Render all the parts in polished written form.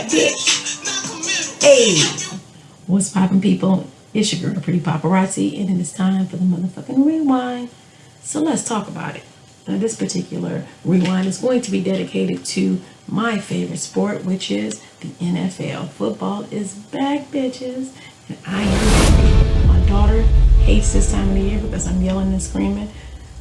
that bitch. Hey, what's poppin', people? It's your girl, Pretty Paparazzi, and it is time for the motherfucking rewind. So let's talk about it. Now, this particular rewind is going to be dedicated to my favorite sport, which is the NFL. Football is back, bitches, and I am ready. My daughter hates this time of the year because I'm yelling and screaming,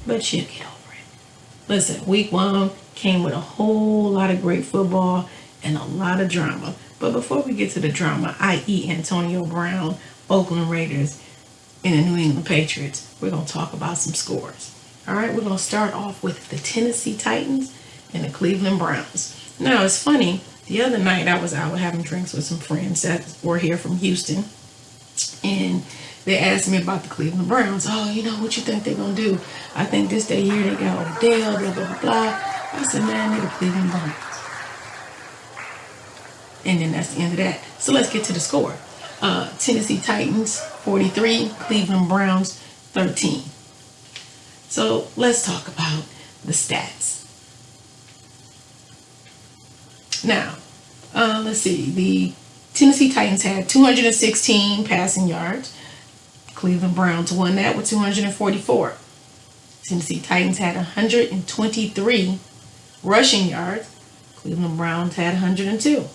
but she'll get over it. Listen, week one came with a whole lot of great football and a lot of drama. But before we get to the drama, i.e. Antonio Brown, Oakland Raiders, and the New England Patriots, we're going to talk about some scores. All right, we're going to start off with the Tennessee Titans and the Cleveland Browns. Now, it's funny, the other night I was out having drinks with some friends that were here from Houston, and they asked me about the Cleveland Browns. Oh, you know, what you think they're going to do? I think this day year they got Odell, blah, blah, blah, blah. I said, man, they're the Cleveland Browns. And then that's the end of that. So let's get to the score. Tennessee Titans 43, Cleveland Browns 13. So let's talk about the stats. Now, let's see. The Tennessee Titans had 216 passing yards. Cleveland Browns won that with 244. Tennessee Titans had 123 rushing yards. Cleveland Browns had 102.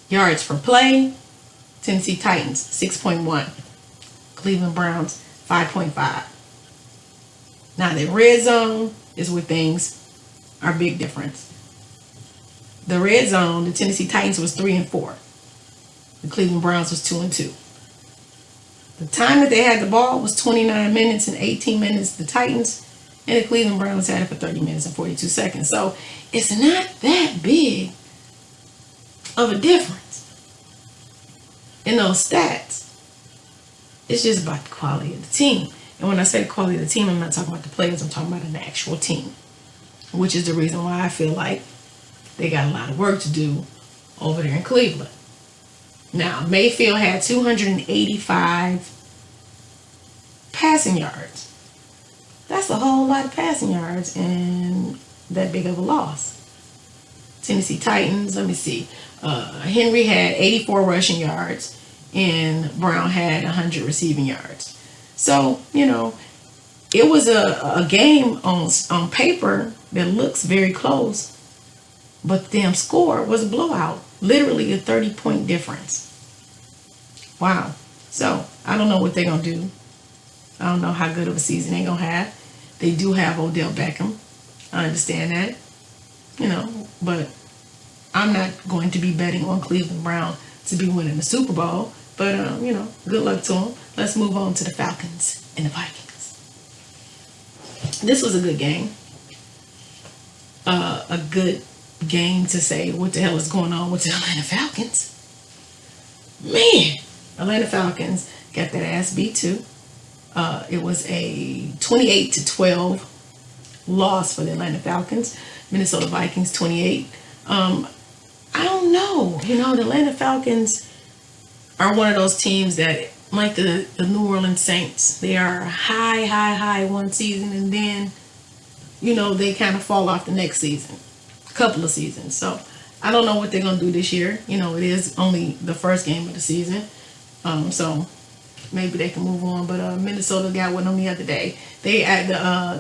Yards per play, Tennessee Titans 6.1, Cleveland Browns 5.5. Now the red zone is where things are a big difference. The red zone, the Tennessee Titans was 3-4. The Cleveland Browns was 2-2. The time that they had the ball was 29 minutes and 18 minutes. The Titans and the Cleveland Browns had it for 30 minutes and 42 seconds. So it's not that big of a difference in those stats. It's just about the quality of the team. And when I say the quality of the team, I'm not talking about the players, I'm talking about an actual team, which is the reason why I feel like they got a lot of work to do over there in Cleveland. Now, Mayfield had 285 passing yards. That's a whole lot of passing yards and that big of a loss. Tennessee Titans, let me see. Henry had 84 rushing yards and Brown had 100 receiving yards. So, you know, it was a game on paper that looks very close, but the damn score was a blowout. Literally a 30-point difference. Wow. So, I don't know what they're going to do. I don't know how good of a season they're going to have. They do have Odell Beckham. I understand that. You know, but I'm not going to be betting on Cleveland Brown to be winning the Super Bowl. But, you know, good luck to them. Let's move on to the Falcons and the Vikings. This was a good game. A good game to say what the hell is going on with the Atlanta Falcons. Man, Atlanta Falcons got that ass beat too. It was a 28-12 loss for the Atlanta Falcons. Minnesota Vikings 28. I don't know. You know, the Atlanta Falcons are one of those teams that, like the New Orleans Saints, they are high one season and then, you know, they kind of fall off the next season, a couple of seasons. So I don't know what they're going to do this year. You know, it is only the first game of the season. So maybe they can move on. But Minnesota got one on the other day. They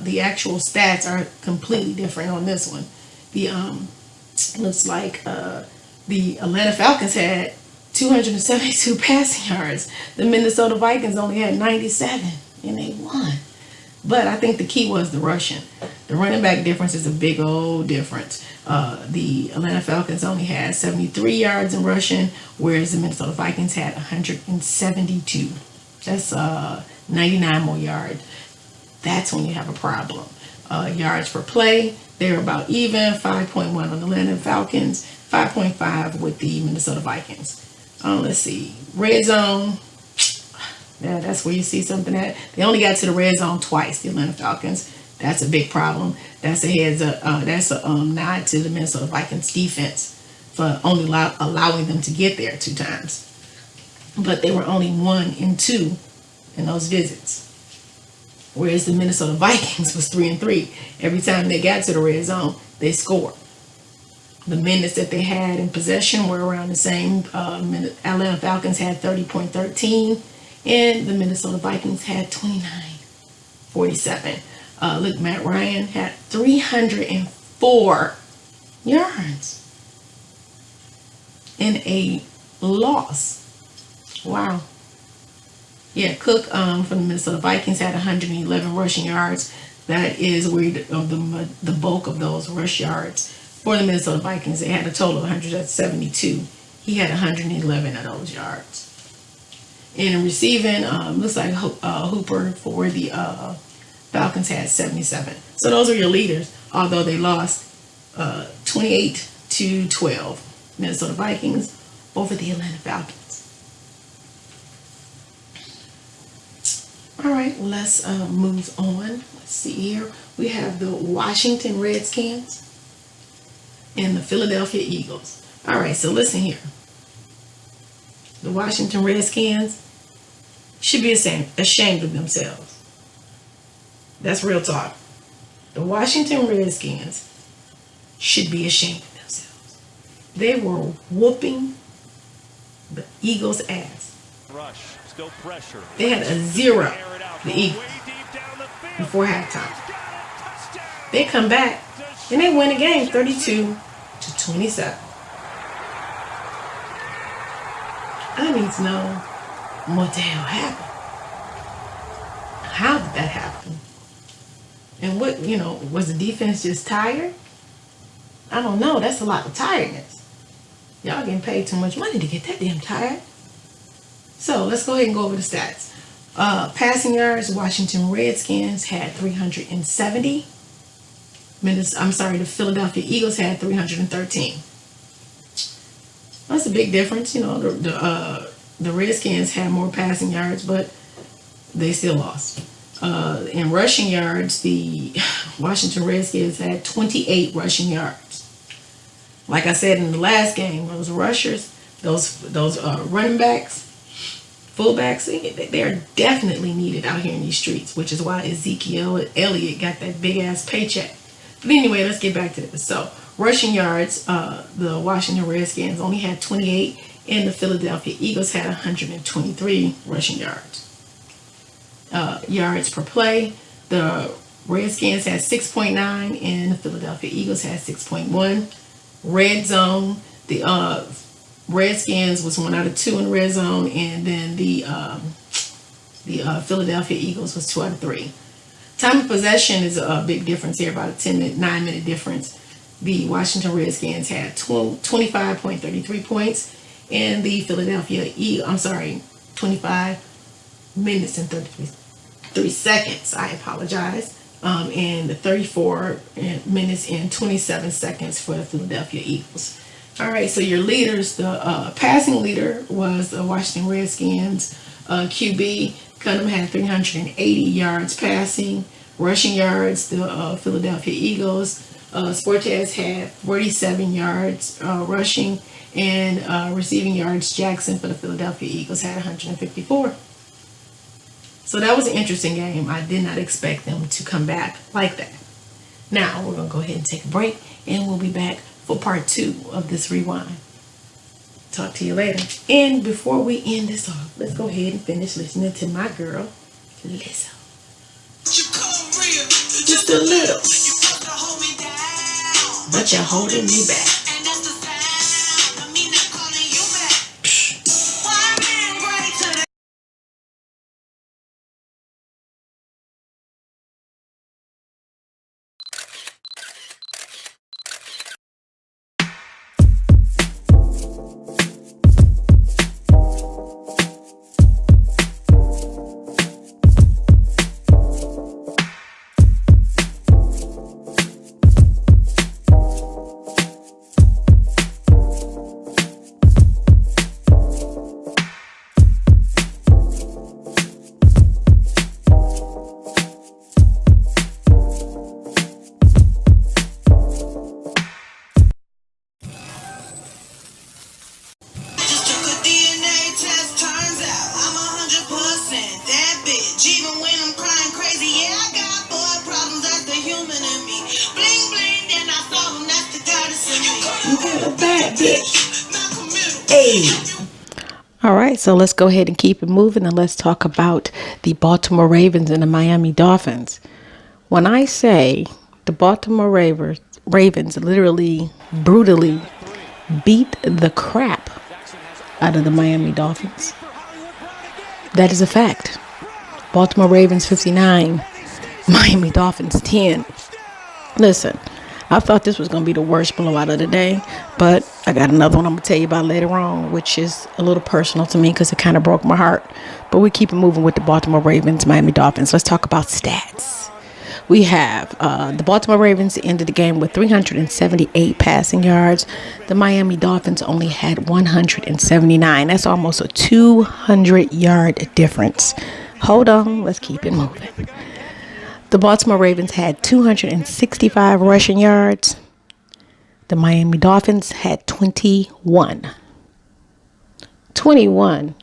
the actual stats are completely different on this one. The looks like the Atlanta Falcons had 272 passing yards. The Minnesota Vikings only had 97, and they won. But I think the key was the rushing. The running back difference is a big old difference. The Atlanta Falcons only had 73 yards in rushing, whereas the Minnesota Vikings had 172. That's 99 more yards. That's when you have a problem. Yards per play, they're about even. 5.1 on the Atlanta Falcons, 5.5 with the Minnesota Vikings. Let's see. Red zone. Yeah, that's where you see something at. They only got to the red zone twice, the Atlanta Falcons. That's a big problem. That's a nod to the Minnesota Vikings defense for only allowing them to get there 2 times. But they were only 1 and 2 in those visits. Whereas the Minnesota Vikings was 3-3. Every time they got to the red zone, they scored. The minutes that they had in possession were around the same. Atlanta Falcons had 30.13, and the Minnesota Vikings had 29.47. Look, Matt Ryan had 304 yards in a loss. Wow. Yeah, Cook from the Minnesota Vikings had 111 rushing yards. That is where the bulk of those rush yards for the Minnesota Vikings. They had a total of 172. He had 111 of those yards. In receiving, looks like Hooper for the Falcons had 77. So those are your leaders, although they lost 28-12. Minnesota Vikings over the Atlanta Falcons. All right, let's move on. Let's see here. We have the Washington Redskins and the Philadelphia Eagles. All right, so listen here. The Washington Redskins should be ashamed of themselves. That's real talk. The Washington Redskins should be ashamed of themselves. They were whooping the Eagles' ass. Rush, still pressure. They had a 0, the Eagles, before halftime. They come back and they win the game 32-27. I need to know what the hell happened. How did that happen? And what, was the defense just tired? I don't know. That's a lot of tiredness. Y'all getting paid too much money to get that damn tired. So let's go ahead and go over the stats. Passing yards, Washington Redskins had 370. The Philadelphia Eagles had 313. That's a big difference. The Redskins had more passing yards, but they still lost. In rushing yards, the Washington Redskins had 28 rushing yards. Like I said in the last game, those rushers, those running backs, fullbacks, they are definitely needed out here in these streets, which is why Ezekiel Elliott got that big ass paycheck. But anyway, let's get back to this. So, rushing yards, the Washington Redskins only had 28, and the Philadelphia Eagles had 123 rushing yards. Yards per play, the Redskins had 6.9, and the Philadelphia Eagles had 6.1. Red zone, the Redskins was 1 out of 2 in the red zone, and then the Philadelphia Eagles was 2 out of 3. Time of possession is a big difference here, about a 9-minute difference. The Washington Redskins had 25.33 points, and the Philadelphia 25 minutes and 33 seconds. I apologize. And 34 minutes and 27 seconds for the Philadelphia Eagles. All right, so your leaders, the passing leader was the Washington Redskins QB. Cunningham had 380 yards passing. Rushing yards, the Philadelphia Eagles. Sportes had 47 yards rushing. And receiving yards, Jackson for the Philadelphia Eagles had 154. So that was an interesting game. I did not expect them to come back like that. Now, we're going to go ahead and take a break, and we'll be back for part 2 of this rewind. Talk to you later. And before we end this off, let's go ahead and finish listening to my girl, Lizzo. Just a little. But you're holding me back. That's it. Hey. All right, so let's go ahead and keep it moving, and let's talk about the Baltimore Ravens and the Miami Dolphins. When I say the Baltimore Ravens literally brutally beat the crap out of the Miami Dolphins, that is a fact. Baltimore Ravens 59, Miami Dolphins 10. Listen, I thought this was going to be the worst blowout of the day, but I got another one I'm going to tell you about later on, which is a little personal to me because it kind of broke my heart. But we keep it moving with the Baltimore Ravens, Miami Dolphins. Let's talk about stats. We have the Baltimore Ravens ended the game with 378 passing yards. The Miami Dolphins only had 179. That's almost a 200-yard difference. Hold on, let's keep it moving. The Baltimore Ravens had 265 rushing yards. The Miami Dolphins had 21. 21.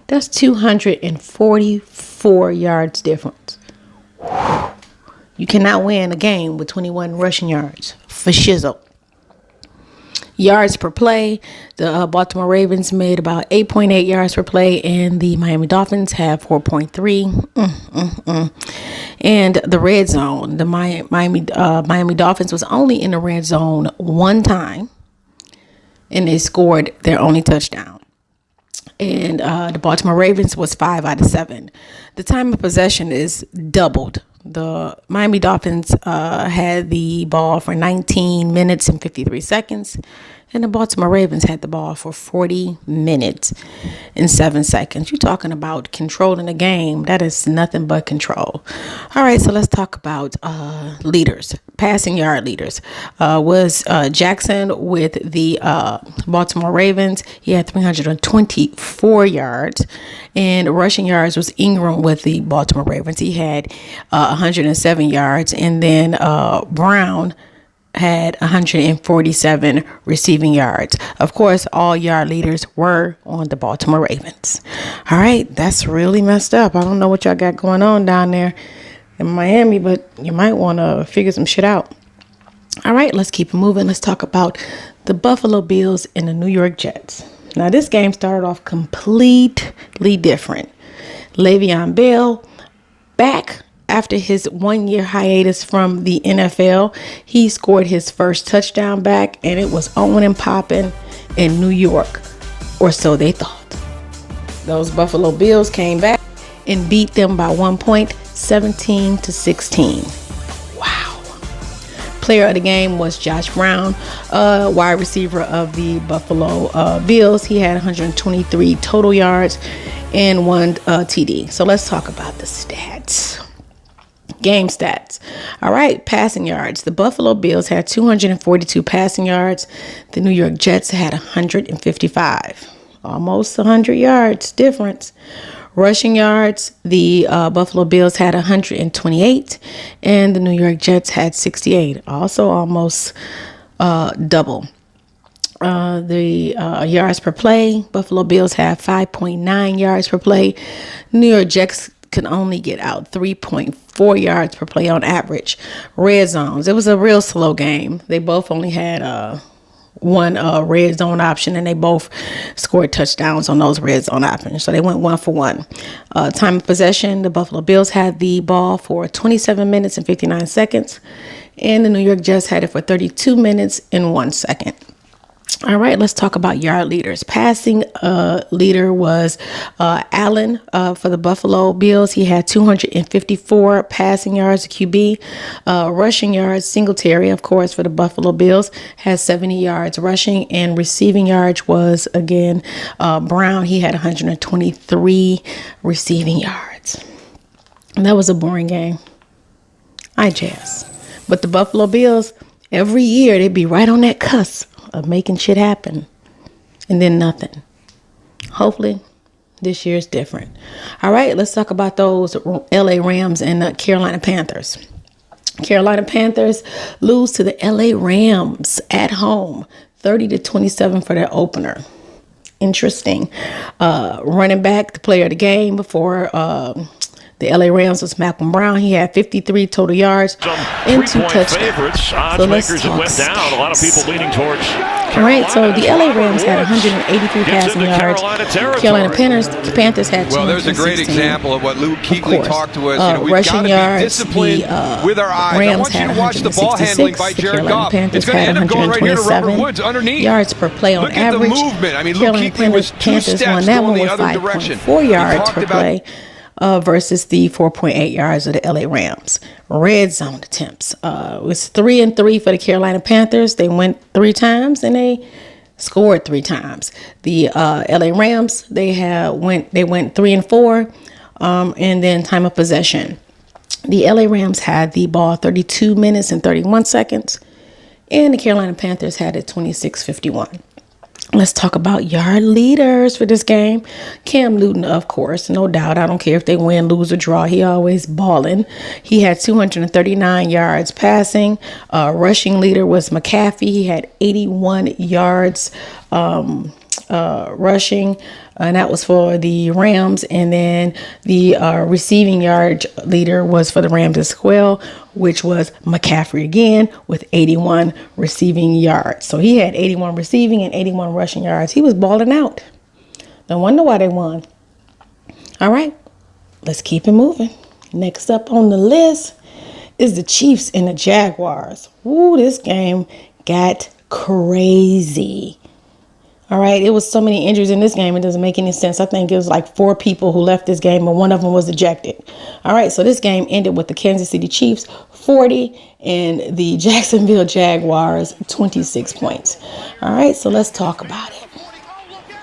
That's 244 yards difference. You cannot win a game with 21 rushing yards for shizzle. Yards per play, the Baltimore Ravens made about 8.8 yards per play, and the Miami Dolphins have 4.3. And the red zone, the Miami Dolphins was only in the red zone one time, and they scored their only touchdown. And the Baltimore Ravens was 5 out of 7. The time of possession is doubled. The Miami Dolphins had the ball for 19 minutes and 53 seconds. And the Baltimore Ravens had the ball for 40 minutes and 7 seconds. You're talking about controlling the game. That is nothing but control. All right, so let's talk about leaders. Passing yard leaders was Jackson with the Baltimore Ravens. He had 324 yards. And rushing yards was Ingram with the Baltimore Ravens. He had 107 yards. And then Brown had 147 receiving yards. Of course, all yard leaders were on the Baltimore Ravens. All right, that's really messed up. I don't know what y'all got going on down there in Miami, but you might want to figure some shit out. All right, let's keep it moving. Let's talk about the Buffalo Bills and the New York Jets. Now, this game started off completely different. Le'Veon Bell back after his 1-year hiatus from the NFL. He scored his first touchdown back, and it was on and popping in New York, or so they thought. Those Buffalo Bills came back and beat them by 1 point, 17-16. Wow. Player of the game was Josh Brown, wide receiver of the Buffalo Bills. He had 123 total yards and 1 TD. So let's talk about the stats. Game stats. All right, passing yards. The Buffalo Bills had 242 passing yards. The New York Jets had 155. Almost 100 yards difference. Rushing yards, the Buffalo Bills had 128, and the New York Jets had 68. Also almost double. The yards per play, Buffalo Bills have 5.9 yards per play. New York Jets can only get out 3.4 yards per play on average. Red zones, it was a real slow game. They both only had one red zone option, and they both scored touchdowns on those red zone options. So they went 1 for 1. Time of possession, the Buffalo Bills had the ball for 27 minutes and 59 seconds, and the New York Jets had it for 32 minutes and 1 second. All right, let's talk about yard leaders. Passing leader was Allen for the Buffalo Bills. He had 254 passing yards, QB. Rushing yards, Singletary, of course, for the Buffalo Bills, has 70 yards rushing. And receiving yards was, again, Brown. He had 123 receiving yards. And that was a boring game. I jazz. But the Buffalo Bills, every year, they'd be right on that cusp of making shit happen, and then nothing. Hopefully this year is different. All right, let's talk about those LA Rams and the Carolina Panthers. Carolina Panthers lose to the LA Rams at home, 30-27 for their opener. Interesting. Running back, the player of the game before the LA Rams was Malcolm Brown. He had 53 total yards and 2 touchdowns. Favorites, odds makers that went down. A lot of people leaning towards All right, so the LA Rams had 183 passing yards. Carolina Panthers had 216. Well, there's a great example of what Luke Kuechly talked to us. We've got to be disciplined with our eyes. I want you to watch the ball handling by Jared Goff. It's going to end up going right here to Robert Woods underneath. Yards per play on average. Look at the movement. I mean, Luke Kuechly was 2 steps going the other direction. 5.4 yards per play. Versus the 4.8 yards of the LA Rams. Red zone attempts. It was 3-3 for the Carolina Panthers. They went 3 times and they scored 3 times. The LA Rams, they went 3-4, and then time of possession. The LA Rams had the ball 32 minutes and 31 seconds, and the Carolina Panthers had it 26:51. Let's talk about yard leaders for this game. Cam Newton, of course, no doubt. I don't care if they win, lose, or draw. He always balling. He had 239 yards passing. Rushing leader was McCaffrey. He had 81 yards rushing, and that was for the Rams. And then the receiving yard leader was for the Rams as well, which was McCaffrey again with 81 receiving yards. So he had 81 receiving and 81 rushing yards. He was balling out. No wonder why they won. All right, let's keep it moving. Next up on the list is the Chiefs and the Jaguars. Woo, this game got crazy. All right, it was so many injuries in this game, it doesn't make any sense. I think it was like 4 people who left this game, but one of them was ejected. All right, so this game ended with the Kansas City Chiefs 40 and the Jacksonville Jaguars 26 points. All right, so let's talk about it.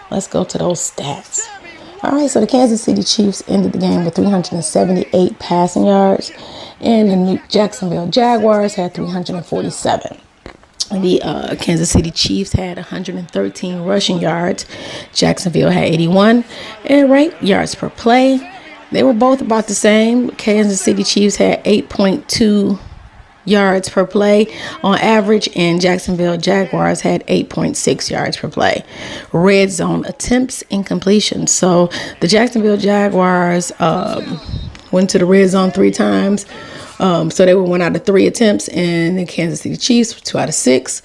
Let's go to those stats. All right, so the Kansas City Chiefs ended the game with 378 passing yards, and the Jacksonville Jaguars had 347. The Kansas City Chiefs had 113 rushing yards. Jacksonville had 81. And yards per play, they were both about the same. Kansas City Chiefs had 8.2 yards per play on average, and Jacksonville Jaguars had 8.6 yards per play. Red zone attempts and completions. So the Jacksonville Jaguars went to the red zone 3 times. So they were 1 out of 3 attempts, and the Kansas City Chiefs 2 out of 6.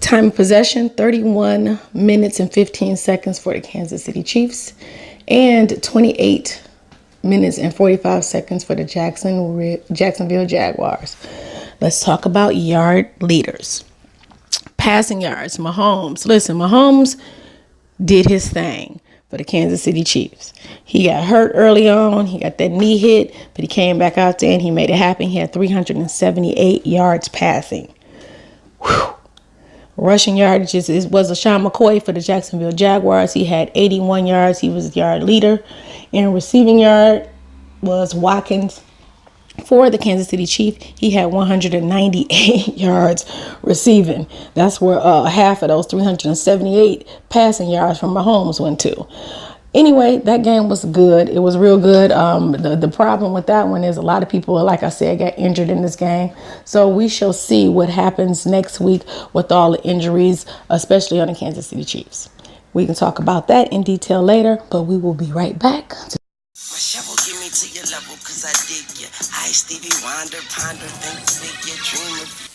Time of possession, 31 minutes and 15 seconds for the Kansas City Chiefs, and 28 minutes and 45 seconds for the Jacksonville Jaguars. Let's talk about yard leaders. Passing yards, Mahomes. Listen, Mahomes did his thing for the Kansas City Chiefs. He got hurt early on. He got that knee hit, but he came back out there and he made it happen. He had 378 yards passing. Whew. Rushing yardage was LaShawn McCoy for the Jacksonville Jaguars. He had 81 yards. He was the yard leader. And receiving yard was Watkins for the Kansas City Chiefs. He had 198 yards receiving. That's where half of those 378 passing yards from Mahomes went to. Anyway, that game was good. It was real good. The problem with that one is a lot of people, like I said, got injured in this game. So we shall see what happens next week with all the injuries, especially on the Kansas City Chiefs. We can talk about that in detail later, but we will be right back. My shovel get me to your level, cause I dig ya. I Stevie Wonder, ponder, think big, ya dream of